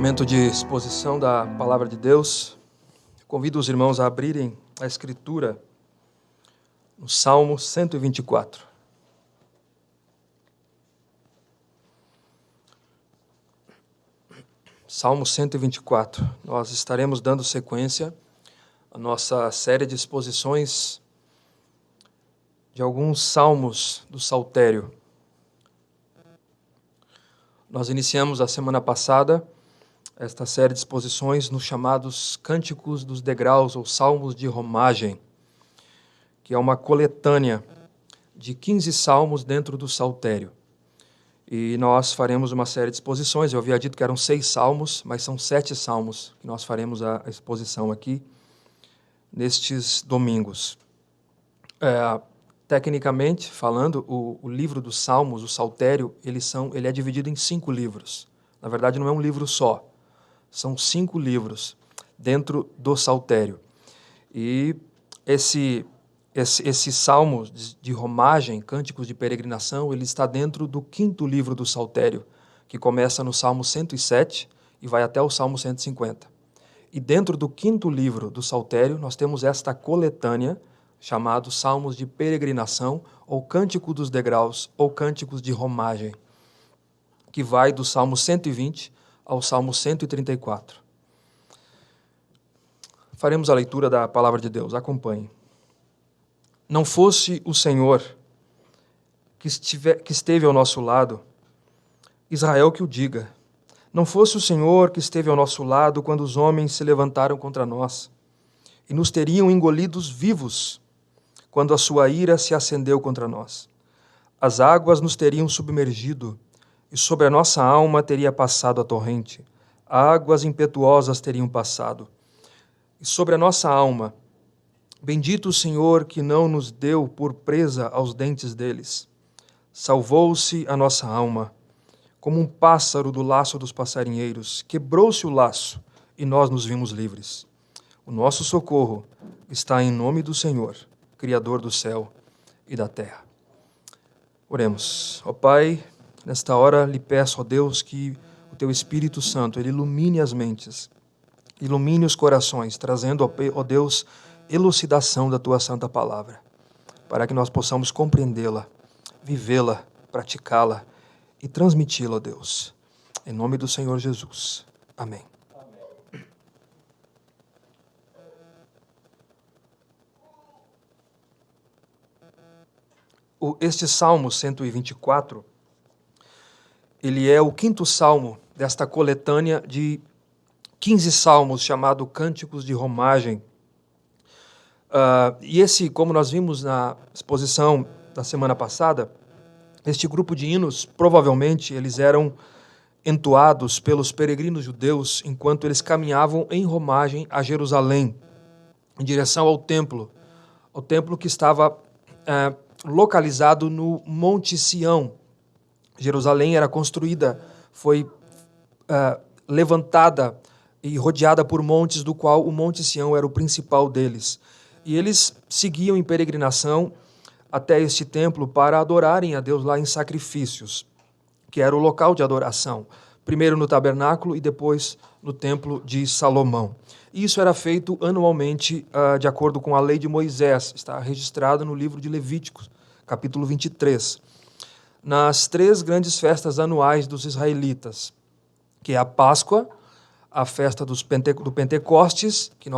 Momento de exposição da Palavra de Deus. Convido os irmãos a abrirem a Escritura no Salmo 124. Salmo 124. Nós estaremos dando sequência à nossa série de exposições de alguns salmos do Saltério. Nós iniciamos a semana passada esta série de exposições nos chamados Cânticos dos Degraus, ou Salmos de Romagem, que é uma coletânea de 15 salmos dentro do Saltério. E nós faremos uma série de exposições. Eu havia dito que eram 6 salmos, mas são 7 salmos que nós faremos a exposição aqui nestes domingos. Tecnicamente falando, o livro dos Salmos, o Saltério, ele é dividido em 5 livros. Na verdade, não é um livro só. São 5 livros dentro do Saltério. E esse salmo de romagem, cânticos de peregrinação, ele está dentro do 5º livro do Saltério, que começa no Salmo 107 e vai até o Salmo 150. E dentro do 5º livro do Saltério, nós temos esta coletânea, chamado Salmos de Peregrinação, ou Cântico dos Degraus, ou Cânticos de Romagem, que vai do Salmo 120 ao Salmo 134. Faremos a leitura da Palavra de Deus. Acompanhe. Não fosse o Senhor que esteve ao nosso lado, Israel que o diga. Não fosse o Senhor que esteve ao nosso lado quando os homens se levantaram contra nós e nos teriam engolidos vivos quando a sua ira se acendeu contra nós. As águas nos teriam submergido e sobre a nossa alma teria passado a torrente. Águas impetuosas teriam passado. E sobre a nossa alma, bendito o Senhor que não nos deu por presa aos dentes deles. Salvou-se a nossa alma, como um pássaro do laço dos passarinheiros. Quebrou-se o laço e nós nos vimos livres. O nosso socorro está em nome do Senhor, Criador do céu e da terra. Oremos. Ó Pai, nesta hora lhe peço, ó Deus, que o Teu Espírito Santo ele ilumine as mentes, ilumine os corações, trazendo, ó Deus, elucidação da Tua Santa Palavra, para que nós possamos compreendê-la, vivê-la, praticá-la e transmiti-la, ó Deus. Em nome do Senhor Jesus. Amém. Este Salmo 124, ele é o 5º salmo desta coletânea de 15 salmos chamado Cânticos de Romagem. E esse, como nós vimos na exposição da semana passada, este grupo de hinos, provavelmente, eles eram entoados pelos peregrinos judeus enquanto eles caminhavam em romagem a Jerusalém, em direção ao templo que estava localizado no Monte Sião. Jerusalém era construída, foi levantada e rodeada por montes, do qual o Monte Sião era o principal deles. E eles seguiam em peregrinação até este templo para adorarem a Deus lá em sacrifícios, que era o local de adoração, primeiro no tabernáculo e depois no templo de Salomão. Isso era feito anualmente de acordo com a lei de Moisés, está registrado no livro de Levíticos, capítulo 23. Nas 3 grandes festas anuais dos israelitas, que é a Páscoa, a festa do Pentecostes, que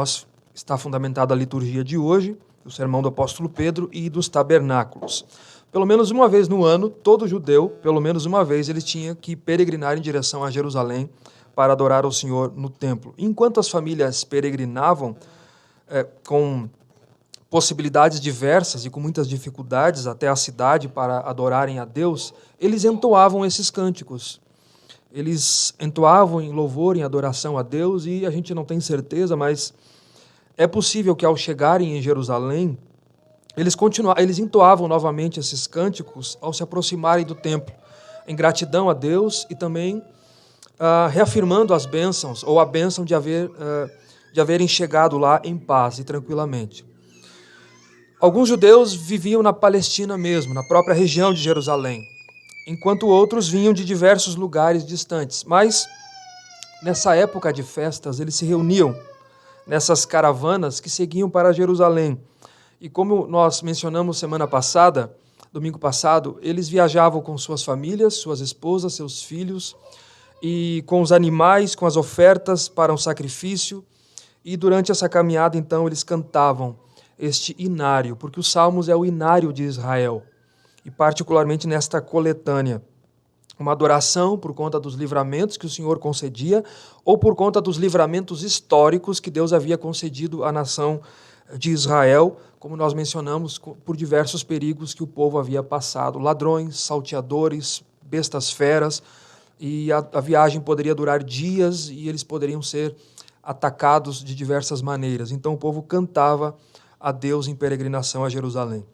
está fundamentada a liturgia de hoje, o sermão do apóstolo Pedro, e dos tabernáculos. Pelo menos uma vez no ano, todo judeu, pelo menos uma vez, ele tinha que peregrinar em direção a Jerusalém para adorar ao Senhor no templo. Enquanto as famílias peregrinavam com possibilidades diversas e com muitas dificuldades até a cidade para adorarem a Deus, eles entoavam esses cânticos. Eles entoavam em louvor, em adoração a Deus, e a gente não tem certeza, mas é possível que ao chegarem em Jerusalém, eles entoavam novamente esses cânticos ao se aproximarem do templo, em gratidão a Deus e também reafirmando as bênçãos, ou a bênção de haverem chegado lá em paz e tranquilamente. Alguns judeus viviam na Palestina mesmo, na própria região de Jerusalém, enquanto outros vinham de diversos lugares distantes. Mas nessa época de festas, eles se reuniam nessas caravanas que seguiam para Jerusalém. E como nós mencionamos semana passada, domingo passado, eles viajavam com suas famílias, suas esposas, seus filhos, e com os animais, com as ofertas para um sacrifício. E durante essa caminhada, então, eles cantavam este inário, porque os Salmos é o inário de Israel, e particularmente nesta coletânea. Uma adoração por conta dos livramentos que o Senhor concedia ou por conta dos livramentos históricos que Deus havia concedido à nação de Israel, como nós mencionamos, por diversos perigos que o povo havia passado, ladrões, salteadores, bestas feras, e a viagem poderia durar dias e eles poderiam ser atacados de diversas maneiras. Então o povo cantava a Deus em peregrinação a Jerusalém.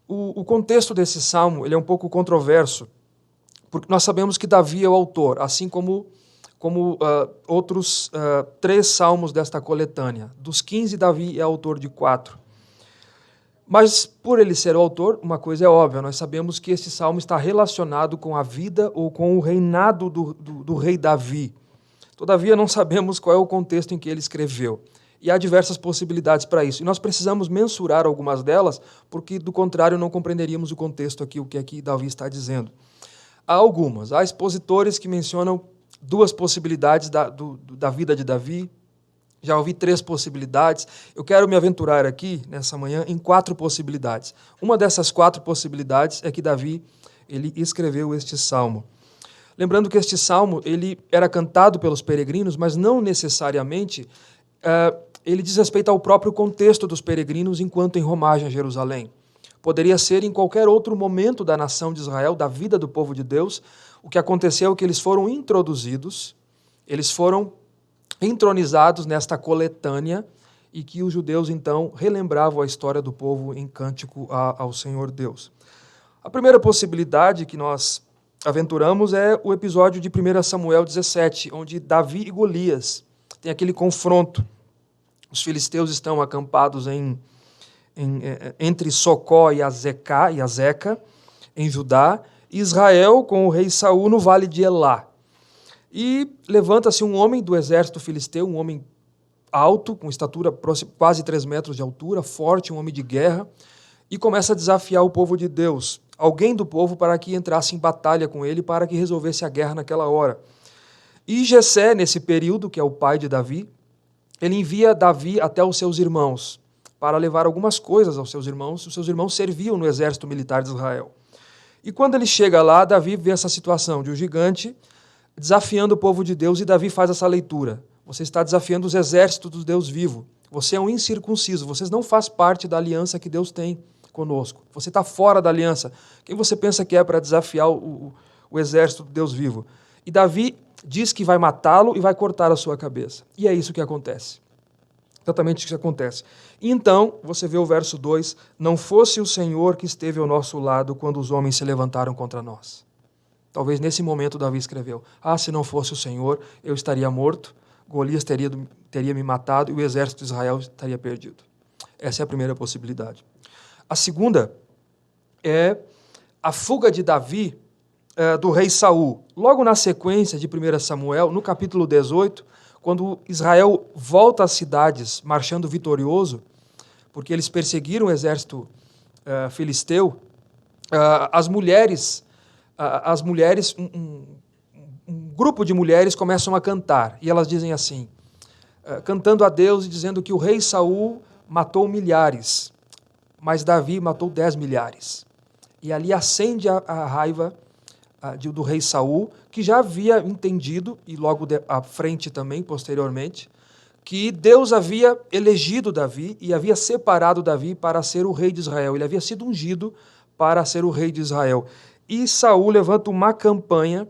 O contexto desse salmo ele é um pouco controverso, porque nós sabemos que Davi é o autor, assim como outros 3 salmos desta coletânea. Dos 15, Davi é autor de 4. Mas, por ele ser o autor, uma coisa é óbvia, nós sabemos que esse salmo está relacionado com a vida ou com o reinado do rei Davi. Todavia, não sabemos qual é o contexto em que ele escreveu. E há diversas possibilidades para isso. E nós precisamos mensurar algumas delas, porque, do contrário, não compreenderíamos o contexto aqui, o que aqui Davi está dizendo. Há expositores que mencionam 2 possibilidades da vida de Davi. Já ouvi 3 possibilidades. Eu quero me aventurar aqui, nessa manhã, em 4 possibilidades. Uma dessas 4 possibilidades é que Davi ele escreveu este salmo. Lembrando que este salmo ele era cantado pelos peregrinos, mas não necessariamente ele diz respeito ao próprio contexto dos peregrinos enquanto em romagem a Jerusalém. Poderia ser em qualquer outro momento da nação de Israel, da vida do povo de Deus. O que aconteceu é que eles foram introduzidos, eles foram entronizados nesta coletânea e que os judeus, então, relembravam a história do povo em cântico ao Senhor Deus. A primeira possibilidade que nós aventuramos é o episódio de 1 Samuel 17, onde Davi e Golias têm aquele confronto. Os filisteus estão acampados entre Socó e Azeca, em Judá, e Israel com o rei Saul no vale de Elá. E levanta-se um homem do exército filisteu, um homem alto, com estatura quase 3 metros de altura, forte, um homem de guerra, e começa a desafiar o povo de Deus, alguém do povo, para que entrasse em batalha com ele, para que resolvesse a guerra naquela hora. E Jessé, nesse período, que é o pai de Davi, ele envia Davi até os seus irmãos, para levar algumas coisas aos seus irmãos. Os seus irmãos serviam no exército militar de Israel. E quando ele chega lá, Davi vê essa situação de um gigante desafiando o povo de Deus, e Davi faz essa leitura. Você está desafiando os exércitos do Deus vivo. Você é um incircunciso, você não faz parte da aliança que Deus tem conosco. Você está fora da aliança. Quem você pensa que é para desafiar o exército do Deus vivo? E Davi diz que vai matá-lo e vai cortar a sua cabeça. E é isso que acontece. Exatamente isso que acontece. E então, você vê o verso 2, não fosse o Senhor que esteve ao nosso lado quando os homens se levantaram contra nós. Talvez nesse momento Davi escreveu, se não fosse o Senhor, eu estaria morto, Golias teria me matado e o exército de Israel estaria perdido. Essa é a primeira possibilidade. A segunda é a fuga de Davi do rei Saul. Logo na sequência de 1 Samuel, no capítulo 18, quando Israel volta às cidades marchando vitorioso, porque eles perseguiram o exército filisteu, um grupo de mulheres começam a cantar, e elas dizem assim, cantando a Deus e dizendo que o rei Saul matou milhares, mas Davi matou 10 milhares. E ali acende a raiva do rei Saul, que já havia entendido, e logo à frente também, posteriormente, que Deus havia elegido Davi e havia separado Davi para ser o rei de Israel. Ele havia sido ungido para ser o rei de Israel. E Saul levanta uma campanha,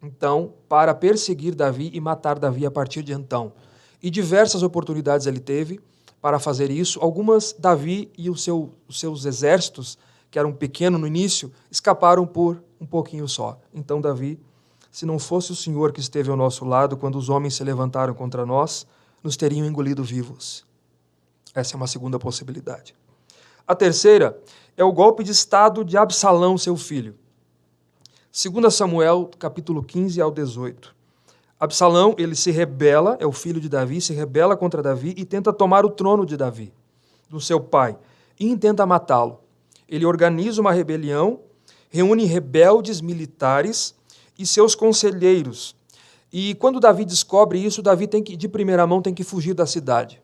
então, para perseguir Davi e matar Davi a partir de então. E diversas oportunidades ele teve para fazer isso. Algumas, Davi e os seus exércitos, que eram pequenos no início, escaparam por um pouquinho só. Então Davi, se não fosse o Senhor que esteve ao nosso lado quando os homens se levantaram contra nós, nos teriam engolido vivos. Essa é uma segunda possibilidade. A terceira é o golpe de estado de Absalão, seu filho. 2 Samuel, capítulo 15 ao 18. Absalão, ele se rebela, é o filho de Davi, se rebela contra Davi e tenta tomar o trono de Davi, do seu pai, e intenta matá-lo. Ele organiza uma rebelião, reúne rebeldes militares e seus conselheiros. E quando Davi descobre isso, Davi de primeira mão tem que fugir da cidade,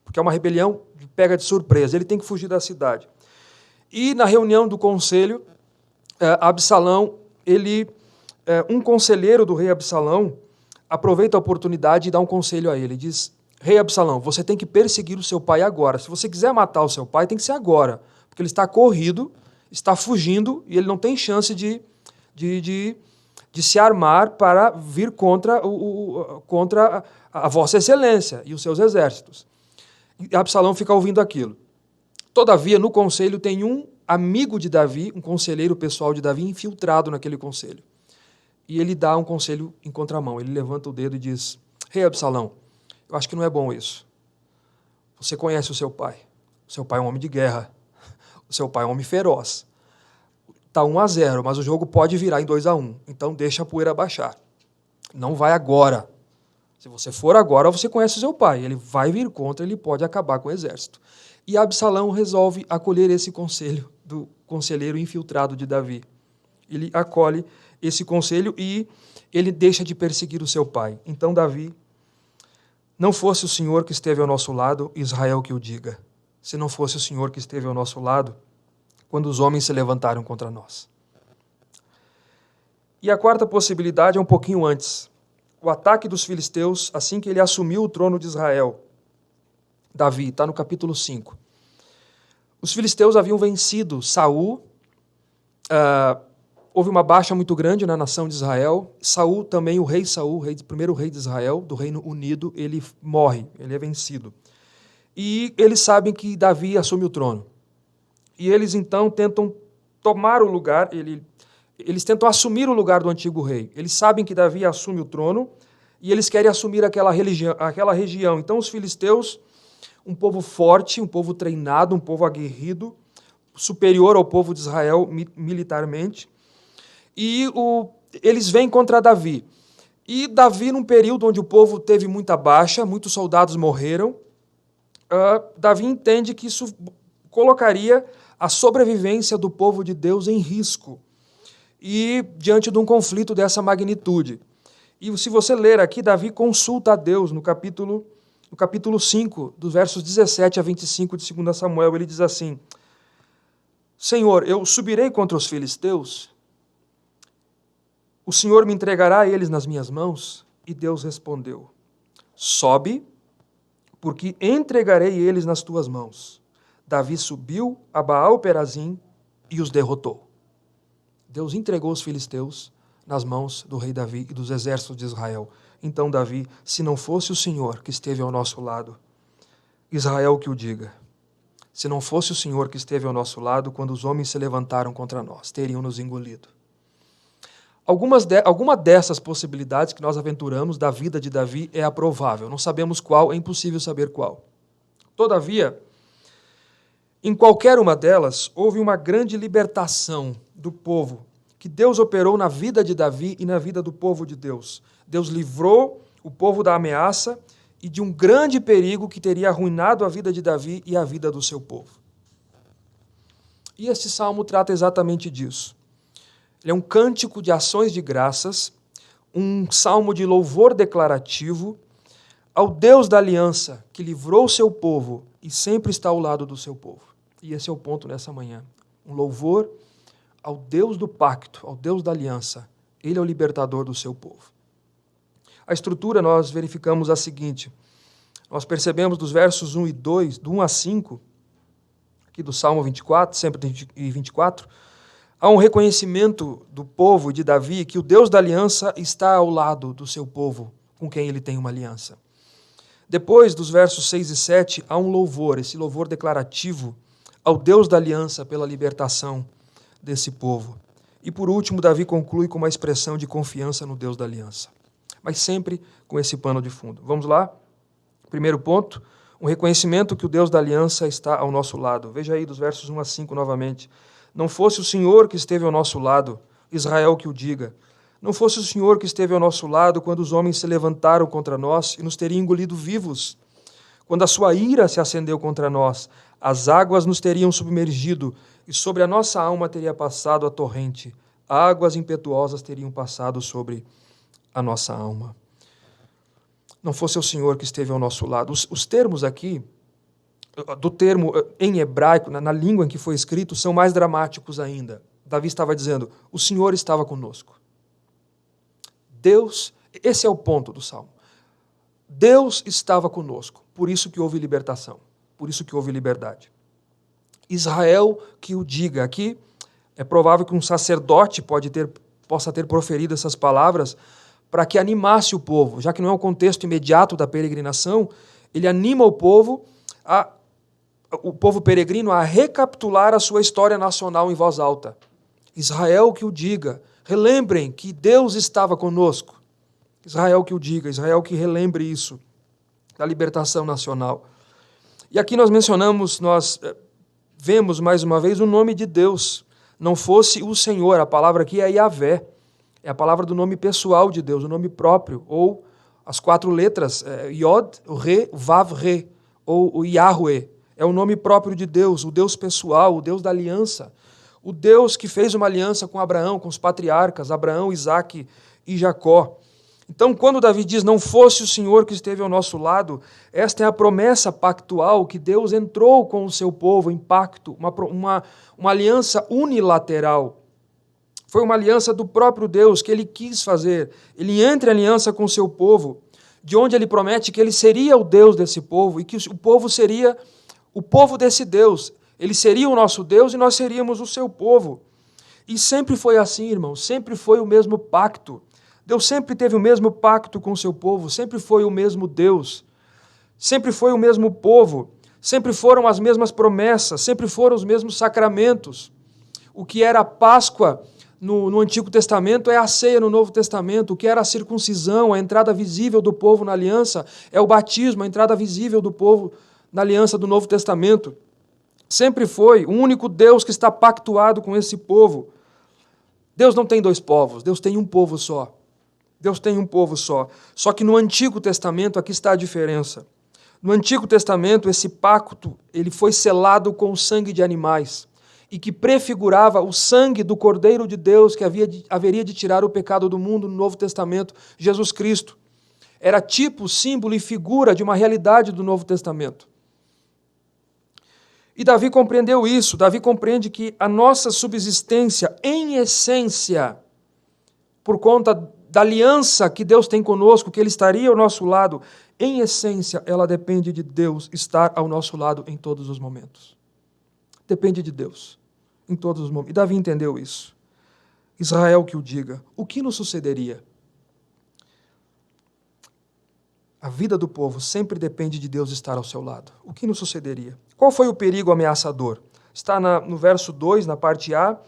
porque é uma rebelião que pega de surpresa, ele tem que fugir da cidade. E na reunião do conselho, Absalão, um conselheiro do rei Absalão, aproveita a oportunidade e dá um conselho a ele. Diz: rei Absalão, você tem que perseguir o seu pai agora. Se você quiser matar o seu pai, tem que ser agora, porque ele está corrido, está fugindo e ele não tem chance de se armar para vir contra a vossa excelência e os seus exércitos. E Absalão fica ouvindo aquilo. Todavia, no conselho tem um amigo de Davi, um conselheiro pessoal de Davi, infiltrado naquele conselho. E ele dá um conselho em contramão. Ele levanta o dedo e diz: rei Absalão, eu acho que não é bom isso. Você conhece o seu pai. O seu pai é um homem de guerra. O seu pai é um homem feroz. Está 1-0, mas o jogo pode virar em 2-1. Então deixa a poeira baixar. Não vai agora. Se você for agora, você conhece o seu pai. Ele vai vir contra, ele pode acabar com o exército. E Absalão resolve acolher esse conselho do conselheiro infiltrado de Davi. Ele acolhe esse conselho e ele deixa de perseguir o seu pai. Então Davi: não fosse o Senhor que esteve ao nosso lado, Israel que o diga. Se não fosse o Senhor que esteve ao nosso lado, quando os homens se levantaram contra nós. E a quarta possibilidade é um pouquinho antes. O ataque dos filisteus, assim que ele assumiu o trono de Israel. Davi, está no capítulo 5. Os filisteus haviam vencido Saul, houve uma baixa muito grande na nação de Israel. Saul também, o rei Saul, primeiro rei de Israel, do Reino Unido, ele morre, ele é vencido. E eles sabem que Davi assume o trono. E eles então tentam tomar o lugar, eles tentam assumir o lugar do antigo rei. Eles sabem que Davi assume o trono e eles querem assumir aquela região. Então os filisteus, um povo forte, um povo treinado, um povo aguerrido, superior ao povo de Israel militarmente, e eles vêm contra Davi. E Davi, num período onde o povo teve muita baixa, muitos soldados morreram, Davi entende que isso colocaria a sobrevivência do povo de Deus em risco, e diante de um conflito dessa magnitude. E se você ler aqui, Davi consulta a Deus no capítulo 5, dos versos 17 a 25 de 2 Samuel, ele diz assim: Senhor, eu subirei contra os filisteus? O Senhor me entregará eles nas minhas mãos? E Deus respondeu: sobe, porque entregarei eles nas tuas mãos. Davi subiu a Baal-Perazim e os derrotou. Deus entregou os filisteus nas mãos do rei Davi e dos exércitos de Israel. Então Davi: se não fosse o Senhor que esteve ao nosso lado, Israel que o diga. Se não fosse o Senhor que esteve ao nosso lado, quando os homens se levantaram contra nós, teriam nos engolido. Alguma dessas possibilidades que nós aventuramos da vida de Davi é aprovável. Não sabemos qual, é impossível saber qual. Todavia, em qualquer uma delas, houve uma grande libertação do povo, que Deus operou na vida de Davi e na vida do povo de Deus. Deus livrou o povo da ameaça e de um grande perigo que teria arruinado a vida de Davi e a vida do seu povo. E este salmo trata exatamente disso. Ele é um cântico de ações de graças, um salmo de louvor declarativo ao Deus da aliança, que livrou o seu povo e sempre está ao lado do seu povo. E esse é o ponto nessa manhã. Um louvor ao Deus do pacto, ao Deus da aliança. Ele é o libertador do seu povo. A estrutura nós verificamos a seguinte. Nós percebemos dos versos 1 e 2, do 1 a 5, aqui do Salmo 24, sempre 24, há um reconhecimento do povo de Davi que o Deus da aliança está ao lado do seu povo, com quem ele tem uma aliança. Depois, dos versos 6 e 7, há um louvor, esse louvor declarativo ao Deus da aliança pela libertação desse povo. E por último, Davi conclui com uma expressão de confiança no Deus da aliança. Mas sempre com esse pano de fundo. Vamos lá? Primeiro ponto, um reconhecimento que o Deus da aliança está ao nosso lado. Veja aí dos versos 1 a 5 novamente. Não fosse o Senhor que esteve ao nosso lado, Israel que o diga. Não fosse o Senhor que esteve ao nosso lado quando os homens se levantaram contra nós e nos teriam engolido vivos. Quando a sua ira se acendeu contra nós, as águas nos teriam submergido e sobre a nossa alma teria passado a torrente. Águas impetuosas teriam passado sobre a nossa alma. Não fosse o Senhor que esteve ao nosso lado. Os termos aqui, do termo em hebraico, na língua em que foi escrito, são mais dramáticos ainda. Davi estava dizendo, o Senhor estava conosco. Deus, esse é o ponto do Salmo. Deus estava conosco, por isso que houve libertação, por isso que houve liberdade. Israel que o diga. Aqui é provável que um sacerdote possa ter proferido essas palavras para que animasse o povo, já que não é o contexto imediato da peregrinação, ele anima o povo peregrino a recapitular a sua história nacional em voz alta. Israel que o diga. Relembrem que Deus estava conosco. Israel que o diga, Israel que relembre isso, da libertação nacional. E aqui nós vemos mais uma vez o nome de Deus. Não fosse o Senhor, a palavra aqui é Yahvé, é a palavra do nome pessoal de Deus, o nome próprio, ou as 4 letras, Yod, Re, Vav, Re, ou o Yahweh, é o nome próprio de Deus, o Deus pessoal, o Deus da aliança, o Deus que fez uma aliança com Abraão, com os patriarcas, Abraão, Isaque e Jacó. Então, quando Davi diz, não fosse o Senhor que esteve ao nosso lado, esta é a promessa pactual que Deus entrou com o seu povo em pacto, uma aliança unilateral. Foi uma aliança do próprio Deus que ele quis fazer. Ele entra em aliança com o seu povo, de onde ele promete que ele seria o Deus desse povo e que o povo seria o povo desse Deus. Ele seria o nosso Deus e nós seríamos o seu povo. E sempre foi assim, irmãos, sempre foi o mesmo pacto. Deus sempre teve o mesmo pacto com o seu povo, sempre foi o mesmo Deus, sempre foi o mesmo povo, sempre foram as mesmas promessas, sempre foram os mesmos sacramentos. O que era a Páscoa no Antigo Testamento é a ceia no Novo Testamento, o que era a circuncisão, a entrada visível do povo na aliança, é o batismo, a entrada visível do povo na aliança do Novo Testamento. Sempre foi o único Deus que está pactuado com esse povo. Deus não tem 2 povos, Deus tem um povo só. Deus tem um povo só. Só que no Antigo Testamento, aqui está a diferença. No Antigo Testamento, esse pacto ele foi selado com o sangue de animais e que prefigurava o sangue do Cordeiro de Deus que haveria de tirar o pecado do mundo no Novo Testamento, Jesus Cristo. Era tipo, símbolo e figura de uma realidade do Novo Testamento. E Davi compreendeu isso. Davi compreende que a nossa subsistência, em essência, por conta da aliança que Deus tem conosco, que Ele estaria ao nosso lado, em essência, ela depende de Deus estar ao nosso lado em todos os momentos. Depende de Deus, em todos os momentos. E Davi entendeu isso. Israel que o diga. O que nos sucederia? A vida do povo sempre depende de Deus estar ao seu lado. O que nos sucederia? Qual foi o perigo ameaçador? Está no verso 2, na parte A,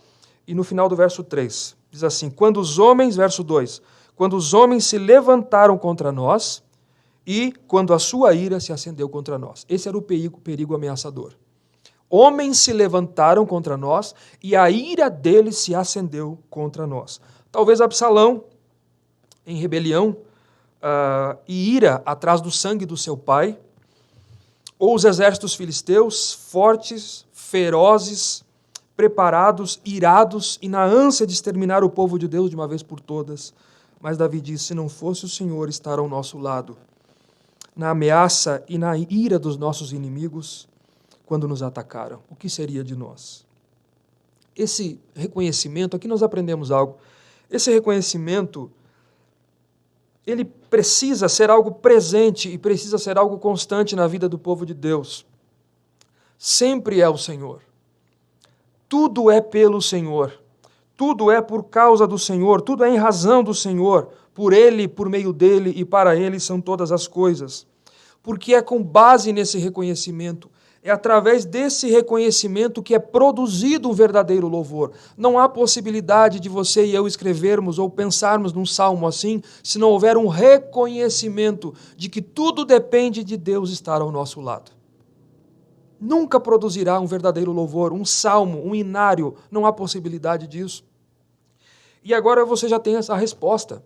e no final do verso 3. Diz assim, verso 2, quando os homens se levantaram contra nós e quando a sua ira se acendeu contra nós. Esse era o perigo ameaçador. Homens se levantaram contra nós e a ira deles se acendeu contra nós. Talvez Absalão, em rebelião e ira atrás do sangue do seu pai, ou os exércitos filisteus, fortes, ferozes, preparados, irados e na ânsia de exterminar o povo de Deus de uma vez por todas. Mas Davi diz, se não fosse o Senhor estar ao nosso lado, na ameaça e na ira dos nossos inimigos, quando nos atacaram, o que seria de nós? Esse reconhecimento, aqui nós aprendemos algo, esse reconhecimento, ele precisa ser algo presente e precisa ser algo constante na vida do povo de Deus. Sempre é o Senhor. Tudo é pelo Senhor, tudo é por causa do Senhor, tudo é em razão do Senhor, por Ele, por meio dEle e para Ele são todas as coisas. Porque é com base nesse reconhecimento, é através desse reconhecimento que é produzido um verdadeiro louvor. Não há possibilidade de você e eu escrevermos ou pensarmos num salmo assim, se não houver um reconhecimento de que tudo depende de Deus estar ao nosso lado. Nunca produzirá um verdadeiro louvor, um salmo, um inário, não há possibilidade disso. E agora você já tem essa resposta.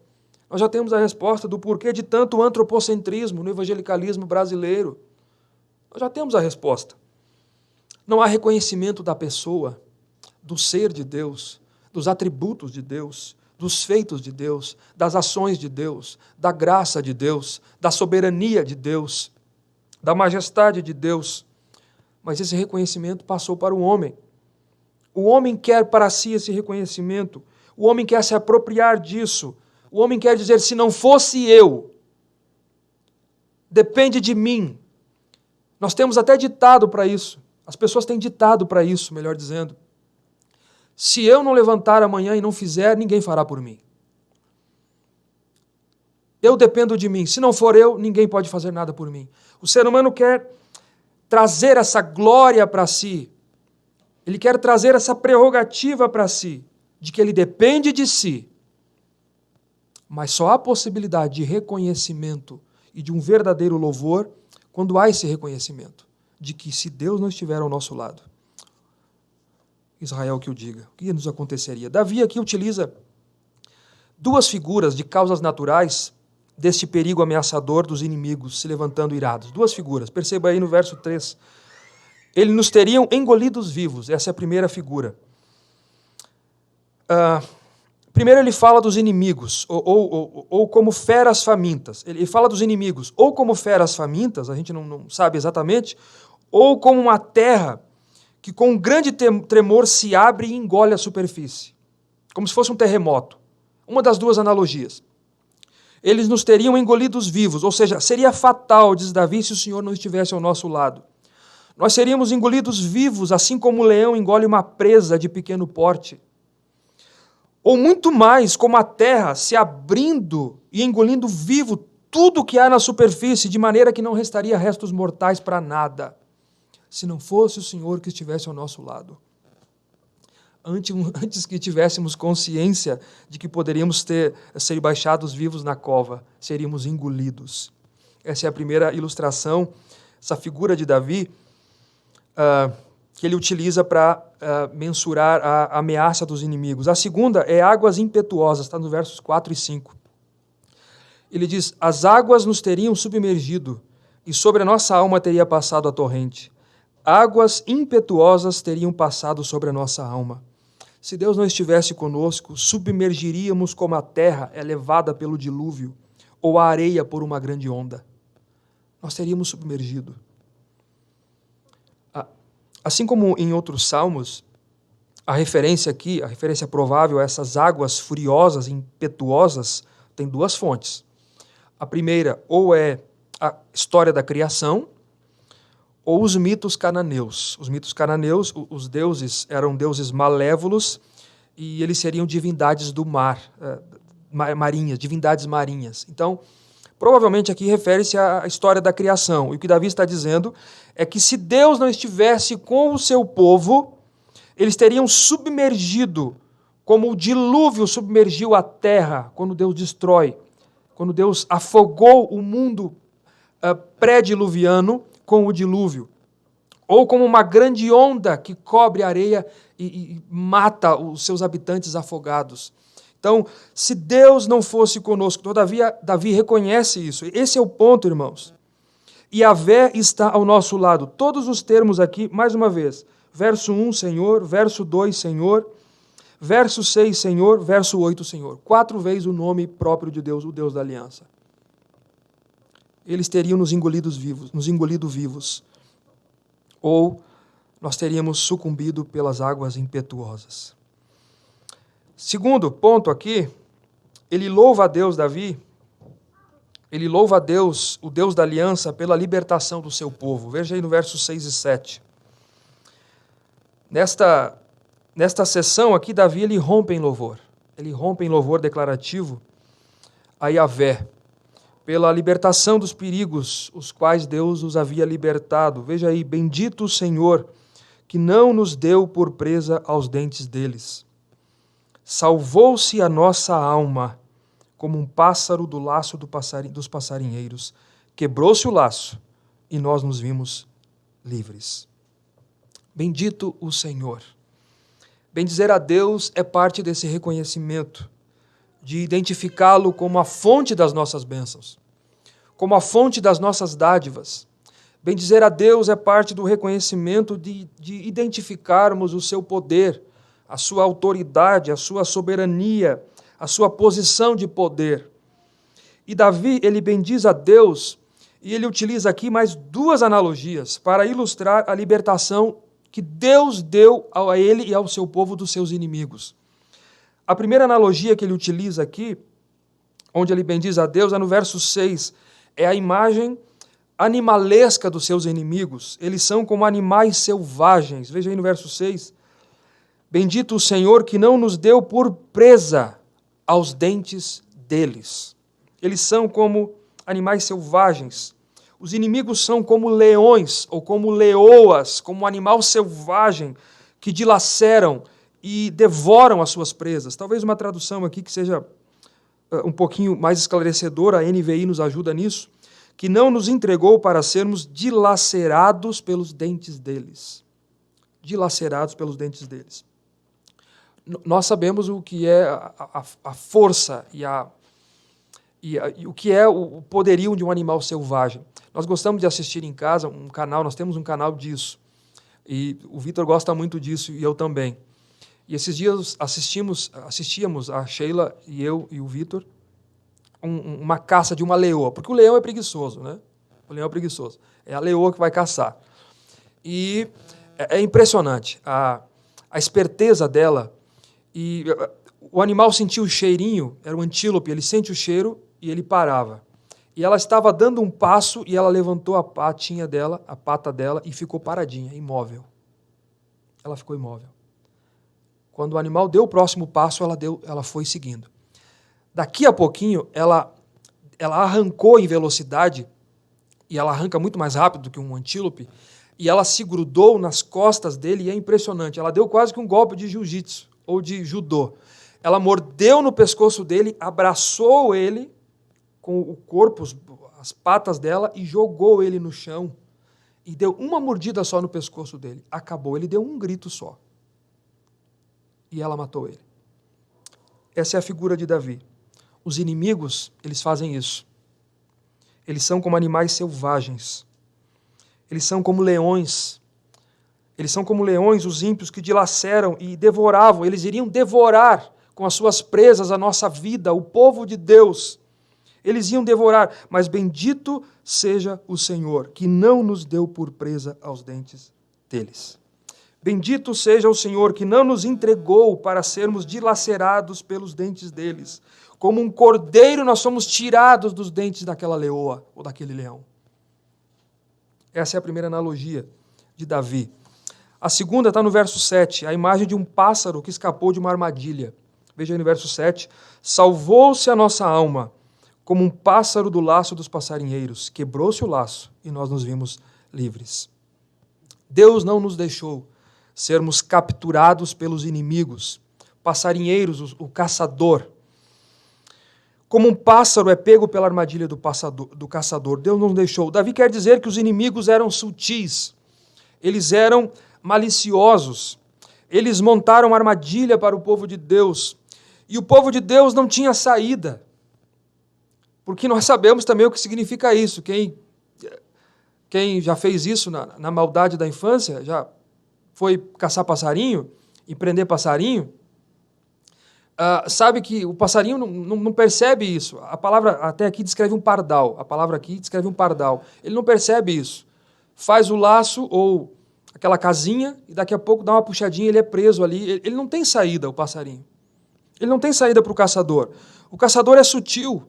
Nós já temos a resposta do porquê de tanto antropocentrismo no evangelicalismo brasileiro. Nós já temos a resposta. Não há reconhecimento da pessoa, do ser de Deus, dos atributos de Deus, dos feitos de Deus, das ações de Deus, da graça de Deus, da soberania de Deus, da majestade de Deus. Mas esse reconhecimento passou para o homem. O homem quer para si esse reconhecimento. O homem quer se apropriar disso. O homem quer dizer, se não fosse eu, depende de mim. Nós temos até ditado para isso. As pessoas têm ditado para isso, melhor dizendo. Se eu não levantar amanhã e não fizer, ninguém fará por mim. Eu dependo de mim. Se não for eu, ninguém pode fazer nada por mim. O ser humano quer trazer essa glória para si. Ele quer trazer essa prerrogativa para si, de que ele depende de si. Mas só há possibilidade de reconhecimento e de um verdadeiro louvor quando há esse reconhecimento de que se Deus não estiver ao nosso lado, Israel que o diga, o que nos aconteceria? Davi aqui utiliza duas figuras de causas naturais deste perigo ameaçador dos inimigos se levantando irados. Duas figuras, perceba aí no verso 3. Eles nos teriam engolidos vivos, essa é a primeira figura. Primeiro ele fala dos inimigos, ou como feras famintas. Ele fala dos inimigos, ou como feras famintas, a gente não sabe exatamente, ou como uma terra que com um grande tremor se abre e engole a superfície, como se fosse um terremoto. Uma das duas analogias. Eles nos teriam engolidos vivos, ou seja, seria fatal, diz Davi, se o Senhor não estivesse ao nosso lado. Nós seríamos engolidos vivos, assim como o leão engole uma presa de pequeno porte. Ou muito mais, como a terra se abrindo e engolindo vivo tudo que há na superfície, de maneira que não restaria restos mortais para nada, se não fosse o Senhor que estivesse ao nosso lado. Antes que tivéssemos consciência de que poderíamos ser baixados vivos na cova, seríamos engolidos. Essa é a primeira ilustração, essa figura de Davi, que ele utiliza para mensurar a ameaça dos inimigos. A segunda é águas impetuosas, está nos versos 4 e 5. Ele diz, as águas nos teriam submergido, e sobre a nossa alma teria passado a torrente. Águas impetuosas teriam passado sobre a nossa alma. Se Deus não estivesse conosco, submergiríamos como a terra é levada pelo dilúvio, ou a areia por uma grande onda. Nós teríamos submergido. Assim como em outros salmos, a referência aqui, a referência provável a essas águas furiosas, impetuosas, tem duas fontes. A primeira, ou é a história da criação, ou os mitos cananeus. Os mitos cananeus, os deuses eram deuses malévolos e eles seriam divindades do mar, marinhas, divindades marinhas. Então, provavelmente aqui refere-se à história da criação. E o que Davi está dizendo é que se Deus não estivesse com o seu povo, eles teriam submergido, como o dilúvio submergiu a terra quando Deus destrói, quando Deus afogou o mundo pré-diluviano com o dilúvio, ou como uma grande onda que cobre a areia e mata os seus habitantes afogados. Então, se Deus não fosse conosco, todavia, Davi reconhece isso. Esse é o ponto, irmãos. Yahvé está ao nosso lado. Todos os termos aqui, mais uma vez, verso 1, Senhor, verso 2, Senhor, verso 6, Senhor, verso 8, Senhor. 4 vezes o nome próprio de Deus, o Deus da aliança. Eles teriam nos engolido vivos, ou nós teríamos sucumbido pelas águas impetuosas. Segundo ponto aqui, ele louva a Deus, Davi, ele louva a Deus, o Deus da aliança, pela libertação do seu povo. Veja aí no versos 6 e 7. Nesta sessão aqui, Davi ele rompe em louvor declarativo a Yahvé, pela libertação dos perigos, os quais Deus os havia libertado. Veja aí, bendito o Senhor, que não nos deu por presa aos dentes deles. Salvou-se a nossa alma, como um pássaro do laço dos passarinheiros. Quebrou-se o laço, e nós nos vimos livres. Bendito o Senhor. Bendizer a Deus é parte desse reconhecimento, de identificá-lo como a fonte das nossas bênçãos, como a fonte das nossas dádivas. Bendizer a Deus é parte do reconhecimento de identificarmos o seu poder, a sua autoridade, a sua soberania, a sua posição de poder. E Davi, ele bendiz a Deus, e ele utiliza aqui mais duas analogias para ilustrar a libertação que Deus deu a ele e ao seu povo dos seus inimigos. A primeira analogia que ele utiliza aqui, onde ele bendiz a Deus, é no verso 6, é a imagem animalesca dos seus inimigos. Eles são como animais selvagens. Veja aí no verso 6. Bendito o Senhor que não nos deu por presa aos dentes deles. Eles são como animais selvagens. Os inimigos são como leões ou como leoas, como um animal selvagem que dilaceram e devoram as suas presas. Talvez uma tradução aqui que seja um pouquinho mais esclarecedora, a NVI nos ajuda nisso, que não nos entregou para sermos dilacerados pelos dentes deles. Dilacerados pelos dentes deles. Nós sabemos o que é a força e o que é o poderio de um animal selvagem. Nós gostamos de assistir em casa um canal, nós temos um canal disso. E o Vitor gosta muito disso e eu também. E esses dias assistíamos a Sheila e eu e o Vitor uma caça de uma leoa, porque o leão é preguiçoso, né? O leão é preguiçoso. É a leoa que vai caçar. E é impressionante a esperteza dela. E o animal sentia o cheirinho, era um antílope, ele sente o cheiro e ele parava. E ela estava dando um passo e ela levantou a pata dela e ficou paradinha, imóvel. Ela ficou imóvel. Quando o animal deu o próximo passo, ela foi seguindo. Daqui a pouquinho, ela arrancou em velocidade, e ela arranca muito mais rápido do que um antílope, e ela se grudou nas costas dele, e é impressionante. Ela deu quase que um golpe de jiu-jitsu, ou de judô. Ela mordeu no pescoço dele, abraçou ele com o corpo, as patas dela, e jogou ele no chão, e deu uma mordida só no pescoço dele. Acabou, ele deu um grito só. E ela matou ele. Essa é a figura de Davi. Os inimigos, eles fazem isso. Eles são como animais selvagens. Eles são como leões. Eles são como leões, os ímpios, que dilaceram e devoravam. Eles iriam devorar com as suas presas a nossa vida, o povo de Deus. Eles iam devorar, mas bendito seja o Senhor, que não nos deu por presa aos dentes deles. Bendito seja o Senhor, que não nos entregou para sermos dilacerados pelos dentes deles. Como um cordeiro, nós somos tirados dos dentes daquela leoa ou daquele leão. Essa é a primeira analogia de Davi. A segunda está no verso 7, a imagem de um pássaro que escapou de uma armadilha. Veja aí no verso 7. Salvou-se a nossa alma, como um pássaro do laço dos passarinheiros. Quebrou-se o laço e nós nos vimos livres. Deus não nos deixou sermos capturados pelos inimigos, passarinheiros, o caçador. Como um pássaro é pego pela armadilha do caçador, Deus não deixou. Davi quer dizer que os inimigos eram sutis, eles eram maliciosos, eles montaram armadilha para o povo de Deus, e o povo de Deus não tinha saída, porque nós sabemos também o que significa isso. Quem já fez isso na maldade da infância, já foi caçar passarinho e prender passarinho, sabe que o passarinho não percebe isso. A palavra até aqui descreve um pardal. A palavra aqui descreve um pardal. Ele não percebe isso. Faz o laço ou aquela casinha e daqui a pouco dá uma puxadinha, ele é preso ali. Ele não tem saída, o passarinho. Ele não tem saída para o caçador. O caçador é sutil.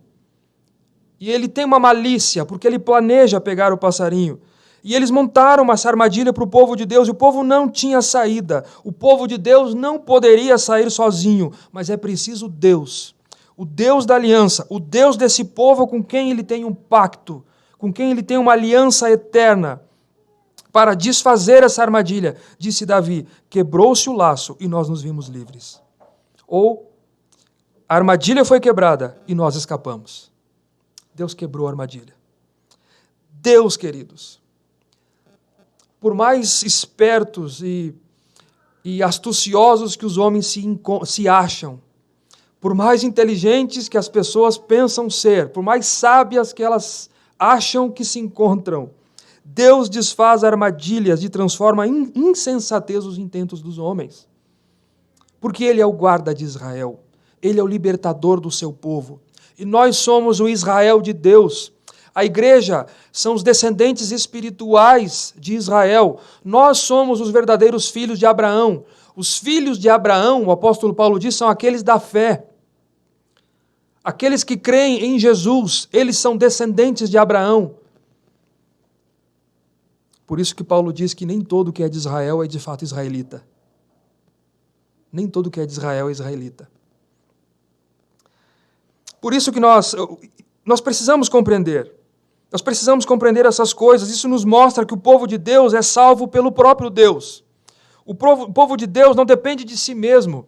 E ele tem uma malícia, porque ele planeja pegar o passarinho. E eles montaram essa armadilha para o povo de Deus, e o povo não tinha saída. O povo de Deus não poderia sair sozinho, mas é preciso Deus, o Deus da aliança, o Deus desse povo com quem ele tem um pacto, com quem ele tem uma aliança eterna, para desfazer essa armadilha. Disse Davi, quebrou-se o laço e nós nos vimos livres. Ou, a armadilha foi quebrada e nós escapamos. Deus quebrou a armadilha. Deus, queridos, por mais espertos e e astuciosos que os homens se acham, por mais inteligentes que as pessoas pensam ser, por mais sábias que elas acham que se encontram, Deus desfaz armadilhas e transforma em insensatez os intentos dos homens. Porque Ele é o guarda de Israel, Ele é o libertador do seu povo. E nós somos o Israel de Deus. A igreja são os descendentes espirituais de Israel. Nós somos os verdadeiros filhos de Abraão. Os filhos de Abraão, o apóstolo Paulo diz, são aqueles da fé. Aqueles que creem em Jesus, eles são descendentes de Abraão. Por isso que Paulo diz que nem todo que é de Israel é de fato israelita. Nem todo que é de Israel é israelita. Por isso que nós precisamos compreender. Nós precisamos compreender essas coisas. Isso nos mostra que o povo de Deus é salvo pelo próprio Deus. O povo de Deus não depende de si mesmo.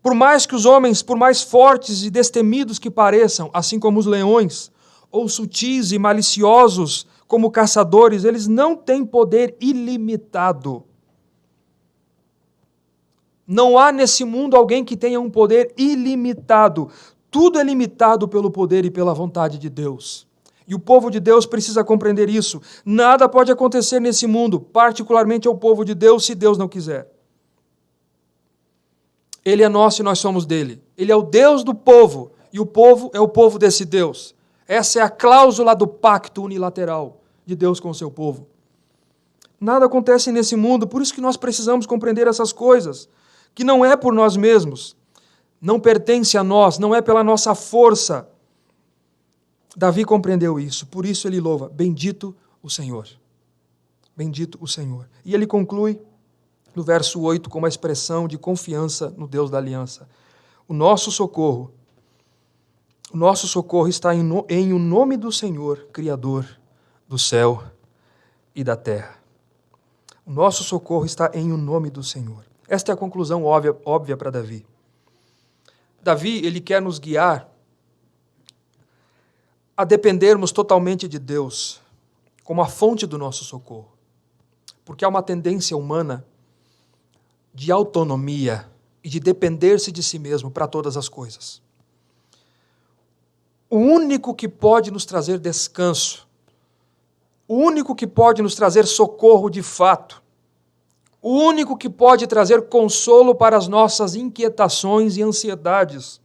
Por mais que os homens, por mais fortes e destemidos que pareçam, assim como os leões, ou sutis e maliciosos como caçadores, eles não têm poder ilimitado. Não há nesse mundo alguém que tenha um poder ilimitado. Tudo é limitado pelo poder e pela vontade de Deus. E o povo de Deus precisa compreender isso. Nada pode acontecer nesse mundo, particularmente ao povo de Deus, se Deus não quiser. Ele é nosso e nós somos dele. Ele é o Deus do povo, e o povo é o povo desse Deus. Essa é a cláusula do pacto unilateral de Deus com o seu povo. Nada acontece nesse mundo, por isso que nós precisamos compreender essas coisas, que não é por nós mesmos, não pertence a nós, não é pela nossa força. Davi compreendeu isso, por isso ele louva, bendito o Senhor. Bendito o Senhor. E ele conclui no verso 8 com uma expressão de confiança no Deus da aliança. O nosso socorro está em o nome do Senhor, Criador do céu e da terra. O nosso socorro está em o nome do Senhor. Esta é a conclusão óbvia para Davi. Davi, ele quer nos guiar a dependermos totalmente de Deus como a fonte do nosso socorro. Porque há uma tendência humana de autonomia e de depender-se de si mesmo para todas as coisas. O único que pode nos trazer descanso, o único que pode nos trazer socorro de fato, o único que pode trazer consolo para as nossas inquietações e ansiedades,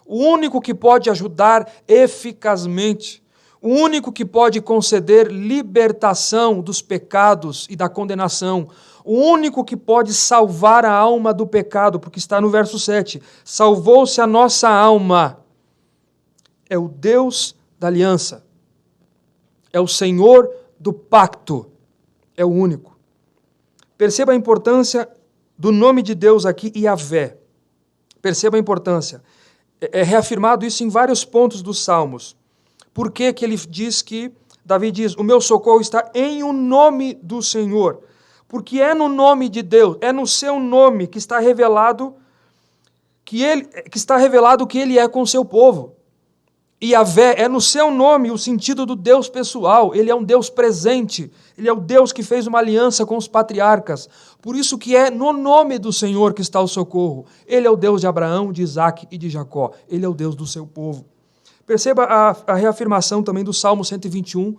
o único que pode ajudar eficazmente, o único que pode conceder libertação dos pecados e da condenação, o único que pode salvar a alma do pecado, porque está no verso 7, salvou-se a nossa alma, é o Deus da aliança, é o Senhor do pacto, é o único. Perceba a importância do nome de Deus aqui, Yahvé. Perceba a importância. É reafirmado isso em vários pontos dos Salmos. Por que ele diz que, Davi diz, o meu socorro está em o nome do Senhor? Porque é no nome de Deus, é no seu nome que está revelado que ele é com o seu povo. E Yahvé é no seu nome o sentido do Deus pessoal, ele é um Deus presente, ele é o Deus que fez uma aliança com os patriarcas, por isso que é no nome do Senhor que está o socorro. Ele é o Deus de Abraão, de Isaque e de Jacó, ele é o Deus do seu povo. Perceba a reafirmação também do Salmo 121,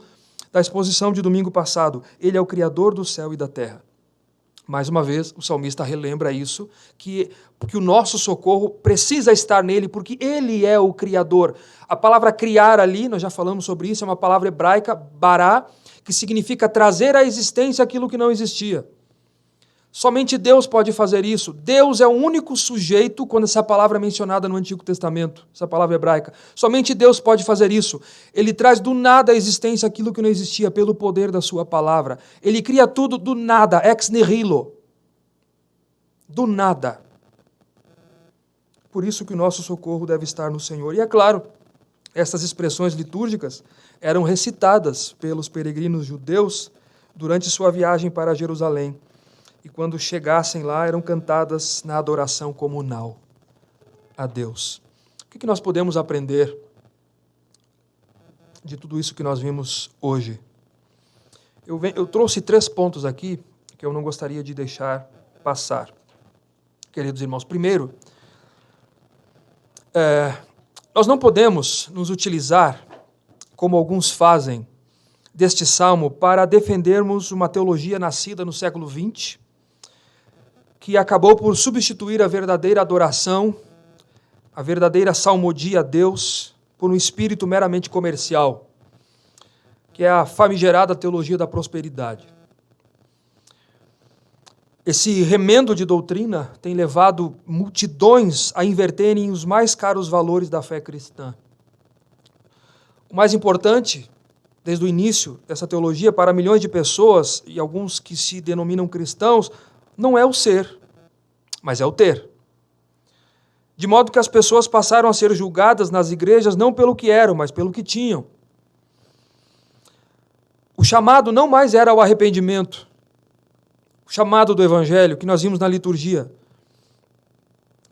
da exposição de domingo passado, ele é o Criador do céu e da terra. Mais uma vez, o salmista relembra isso, que o nosso socorro precisa estar nele, porque ele é o Criador. A palavra criar ali, nós já falamos sobre isso, é uma palavra hebraica, bará, que significa trazer à existência aquilo que não existia. Somente Deus pode fazer isso. Deus é o único sujeito, quando essa palavra é mencionada no Antigo Testamento, essa palavra hebraica. Somente Deus pode fazer isso. Ele traz do nada à existência aquilo que não existia, pelo poder da sua palavra. Ele cria tudo do nada, ex nihilo. Do nada. Por isso que o nosso socorro deve estar no Senhor. E é claro, essas expressões litúrgicas eram recitadas pelos peregrinos judeus durante sua viagem para Jerusalém. E quando chegassem lá, eram cantadas na adoração comunal a Deus. O que nós podemos aprender de tudo isso que nós vimos hoje? Eu trouxe 3 pontos aqui que eu não gostaria de deixar passar. queridos irmãos. Primeiro, nós não podemos nos utilizar, como alguns fazem, deste salmo para defendermos uma teologia nascida no século XX, que acabou por substituir a verdadeira adoração, a verdadeira salmodia a Deus, por um espírito meramente comercial, que é a famigerada teologia da prosperidade. Esse remendo de doutrina tem levado multidões a inverterem os mais caros valores da fé cristã. O mais importante, desde o início dessa teologia, para milhões de pessoas e alguns que se denominam cristãos, não é o ser, mas é o ter. De modo que as pessoas passaram a ser julgadas nas igrejas não pelo que eram, mas pelo que tinham. O chamado não mais era o arrependimento, o chamado do Evangelho, que nós vimos na liturgia,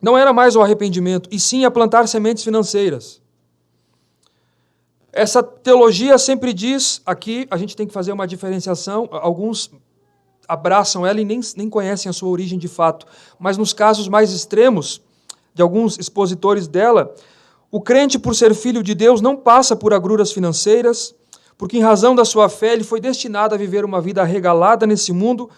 não era mais o arrependimento, e sim a plantar sementes financeiras. Essa teologia sempre diz, aqui a gente tem que fazer uma diferenciação, alguns abraçam ela e nem conhecem a sua origem de fato, mas nos casos mais extremos, de alguns expositores dela, o crente, por ser filho de Deus, não passa por agruras financeiras, porque em razão da sua fé ele foi destinado a viver uma vida arregalada nesse mundo,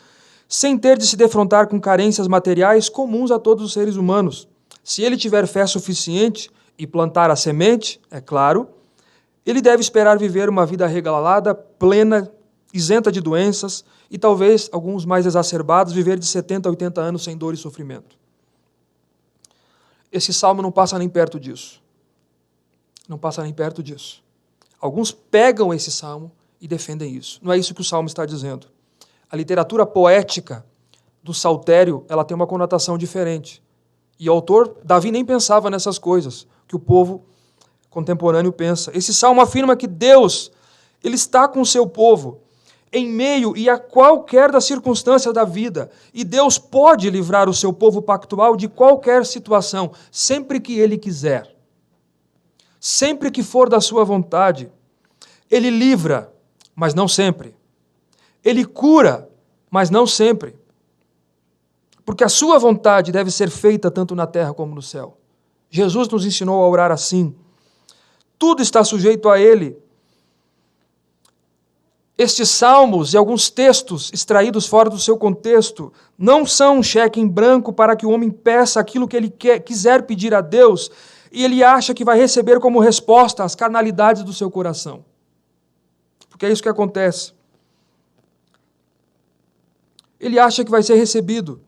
sem ter de se defrontar com carências materiais comuns a todos os seres humanos. Se ele tiver fé suficiente e plantar a semente, é claro, ele deve esperar viver uma vida arregalada, plena, isenta de doenças e talvez, alguns mais exacerbados, viver de 70 a 80 anos sem dor e sofrimento. Esse salmo não passa nem perto disso. Não passa nem perto disso. Alguns pegam esse salmo e defendem isso. Não é isso que o salmo está dizendo. A literatura poética do saltério, ela tem uma conotação diferente. E o autor, Davi, nem pensava nessas coisas que o povo contemporâneo pensa. Esse salmo afirma que Deus, ele está com o seu povo em meio e a qualquer das circunstâncias da vida. E Deus pode livrar o seu povo pactual de qualquer situação, sempre que Ele quiser. Sempre que for da sua vontade. Ele livra, mas não sempre. Ele cura, mas não sempre. Porque a sua vontade deve ser feita tanto na terra como no céu. Jesus nos ensinou a orar assim. Tudo está sujeito a Ele. Estes salmos e alguns textos extraídos fora do seu contexto não são um cheque em branco para que o homem peça aquilo que ele quiser pedir a Deus e ele acha que vai receber como resposta as carnalidades do seu coração. Porque é isso que acontece. Ele acha que vai ser recebido,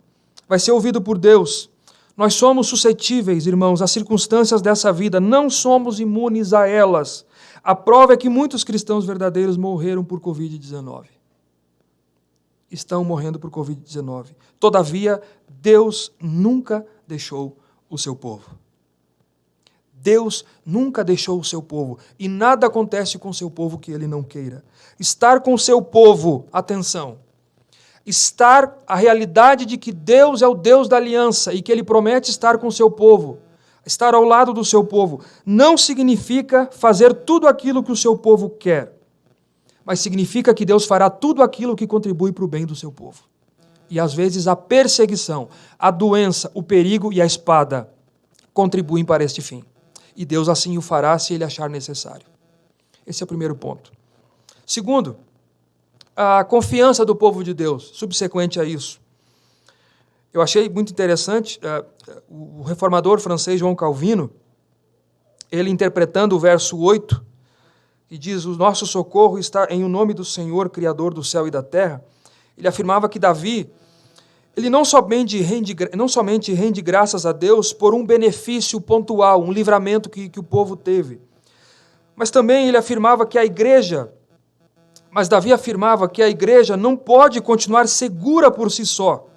vai ser ouvido por Deus. Nós somos suscetíveis, irmãos, às circunstâncias dessa vida, não somos imunes a elas. A prova é que muitos cristãos verdadeiros morreram por Covid-19. Estão morrendo por Covid-19. Todavia, Deus nunca deixou o seu povo. Deus nunca deixou o seu povo. E nada acontece com o seu povo que Ele não queira. Estar com o seu povo, atenção, a realidade de que Deus é o Deus da aliança e que Ele promete estar com o seu povo, estar ao lado do seu povo, não significa fazer tudo aquilo que o seu povo quer, mas significa que Deus fará tudo aquilo que contribui para o bem do seu povo. E às vezes a perseguição, a doença, o perigo e a espada contribuem para este fim. E Deus assim o fará se Ele achar necessário. Esse é o primeiro ponto. Segundo, a confiança do povo de Deus, subsequente a isso. Eu achei muito interessante, o reformador francês João Calvino, ele interpretando o verso 8, que diz, o nosso socorro está em o nome do Senhor, Criador do céu e da terra, ele afirmava que Davi, ele não somente rende graças a Deus por um benefício pontual, um livramento que o povo teve, mas também ele afirmava que Davi afirmava que a igreja não pode continuar segura por si só,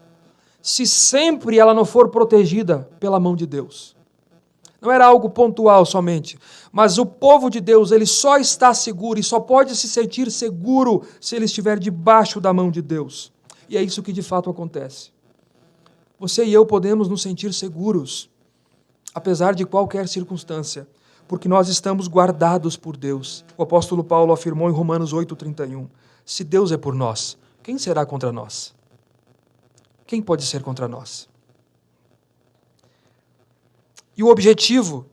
se sempre ela não for protegida pela mão de Deus. Não era algo pontual somente, mas o povo de Deus, ele só está seguro e só pode se sentir seguro se ele estiver debaixo da mão de Deus. E é isso que de fato acontece. Você e eu podemos nos sentir seguros, apesar de qualquer circunstância, porque nós estamos guardados por Deus. O apóstolo Paulo afirmou em Romanos 8,31, se Deus é por nós, quem será contra nós? Quem pode ser contra nós? E o objetivo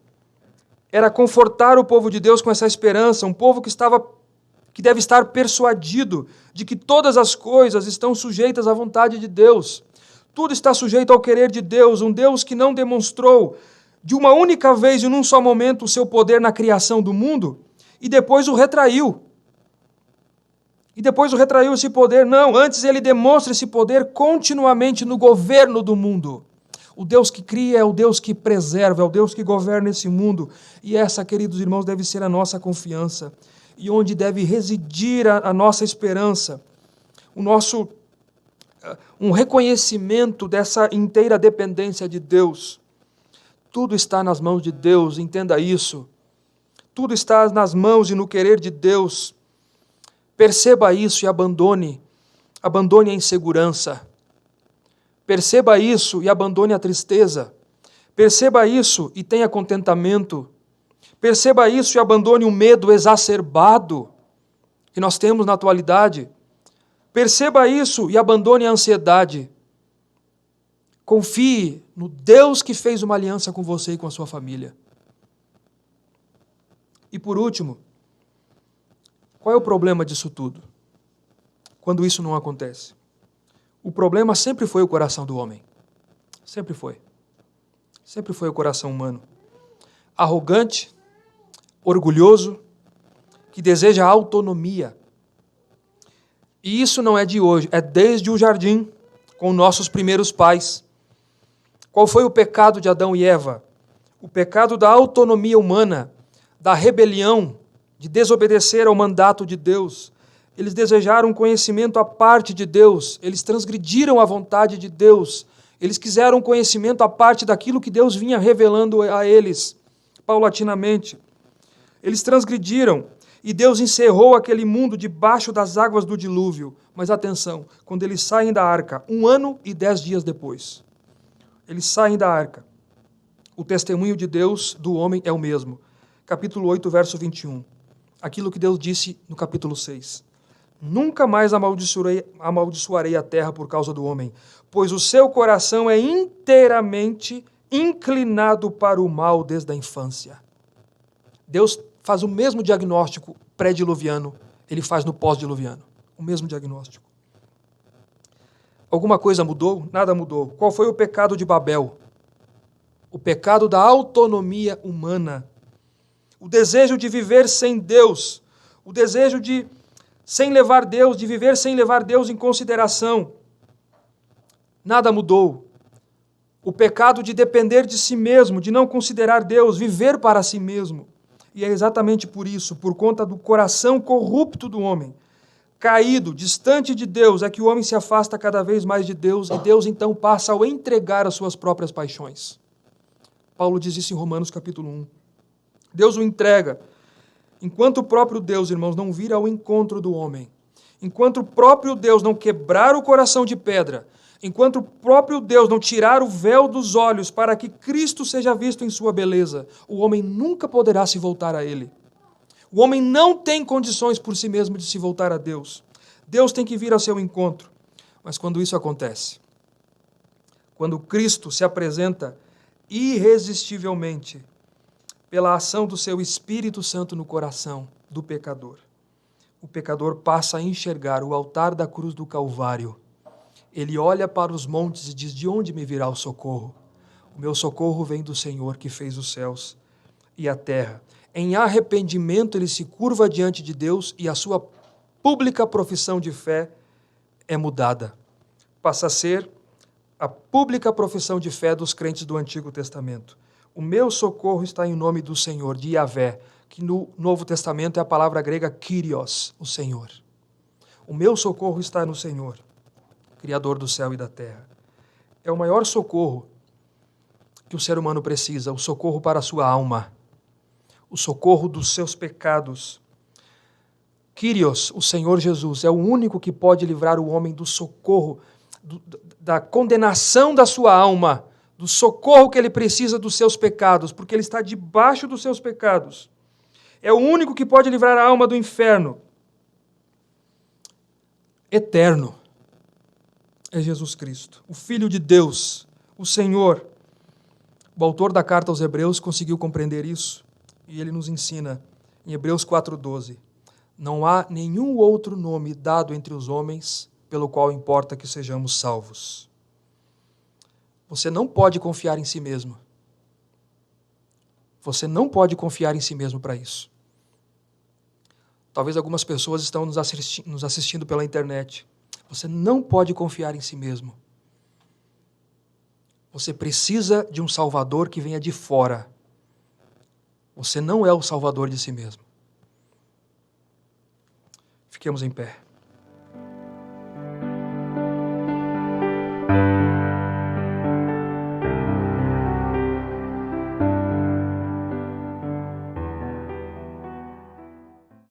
era confortar o povo de Deus com essa esperança, um povo que deve estar persuadido de que todas as coisas estão sujeitas à vontade de Deus. Tudo está sujeito ao querer de Deus, um Deus que não demonstrou de uma única vez e num só momento o seu poder na criação do mundo e depois o retraiu. Esse poder. Não, antes ele demonstra esse poder continuamente no governo do mundo. O Deus que cria é o Deus que preserva, é o Deus que governa esse mundo. E essa, queridos irmãos, deve ser a nossa confiança. E onde deve residir a nossa esperança. Um reconhecimento dessa inteira dependência de Deus. Tudo está nas mãos de Deus, entenda isso. Tudo está nas mãos e no querer de Deus. Perceba isso e abandone a insegurança. Perceba isso e abandone a tristeza. Perceba isso e tenha contentamento. Perceba isso e abandone o medo exacerbado que nós temos na atualidade. Perceba isso e abandone a ansiedade. Confie no Deus que fez uma aliança com você e com a sua família. E por último, qual é o problema disso tudo? Quando isso não acontece? O problema sempre foi o coração do homem. Sempre foi. Sempre foi o coração humano. Arrogante, orgulhoso, que deseja autonomia. E isso não é de hoje, é desde o jardim, com nossos primeiros pais. Qual foi o pecado de Adão e Eva? O pecado da autonomia humana, da rebelião, de desobedecer ao mandato de Deus. Eles desejaram conhecimento à parte de Deus, eles transgrediram a vontade de Deus, eles quiseram conhecimento à parte daquilo que Deus vinha revelando a eles, paulatinamente. Eles transgrediram e Deus encerrou aquele mundo debaixo das águas do dilúvio. Mas atenção, quando eles saem da arca, 1 ano e 10 dias depois, eles saem da arca. O testemunho de Deus do homem é o mesmo. Capítulo 8, verso 21. Aquilo que Deus disse no capítulo 6. Nunca mais amaldiçoarei a terra por causa do homem, pois o seu coração é inteiramente inclinado para o mal desde a infância. Deus faz o mesmo diagnóstico pré-diluviano, ele faz no pós-diluviano. O mesmo diagnóstico. Alguma coisa mudou? Nada mudou. Qual foi o pecado de Babel? O pecado da autonomia humana. O desejo de viver sem Deus. O desejo de viver sem levar Deus em consideração. Nada mudou. O pecado de depender de si mesmo, de não considerar Deus, viver para si mesmo. E é exatamente por isso, por conta do coração corrupto do homem, caído, distante de Deus, é que o homem se afasta cada vez mais de Deus e Deus então passa a entregar as suas próprias paixões. Paulo diz isso em Romanos capítulo 1. Deus o entrega. Enquanto o próprio Deus, irmãos, não vir ao encontro do homem, enquanto o próprio Deus não quebrar o coração de pedra, enquanto o próprio Deus não tirar o véu dos olhos para que Cristo seja visto em sua beleza, o homem nunca poderá se voltar a Ele. O homem não tem condições por si mesmo de se voltar a Deus. Deus tem que vir ao seu encontro. Mas quando isso acontece, quando Cristo se apresenta irresistivelmente pela ação do seu Espírito Santo no coração do pecador, o pecador passa a enxergar o altar da cruz do Calvário. Ele olha para os montes e diz: de onde me virá o socorro? O meu socorro vem do Senhor que fez os céus e a terra. Em arrependimento ele se curva diante de Deus e a sua pública profissão de fé é mudada. Passa a ser a pública profissão de fé dos crentes do Antigo Testamento. O meu socorro está em nome do Senhor, de Yahvé, que no Novo Testamento é a palavra grega Kyrios, o Senhor. O meu socorro está no Senhor, Criador do céu e da terra. É o maior socorro que o ser humano precisa, o socorro para a sua alma, o socorro dos seus pecados. Kyrios, o Senhor Jesus, é o único que pode livrar o homem do socorro, da condenação da sua alma, do socorro que ele precisa dos seus pecados, porque ele está debaixo dos seus pecados. É o único que pode livrar a alma do inferno eterno. É Jesus Cristo, o Filho de Deus, o Senhor. O autor da carta aos Hebreus conseguiu compreender isso e ele nos ensina em Hebreus 4:12: não há nenhum outro nome dado entre os homens pelo qual importa que sejamos salvos. Você não pode confiar em si mesmo. Você não pode confiar em si mesmo para isso. Talvez algumas pessoas estão nos assistindo pela internet. Você não pode confiar em si mesmo. Você precisa de um Salvador que venha de fora. Você não é o Salvador de si mesmo. Fiquemos em pé.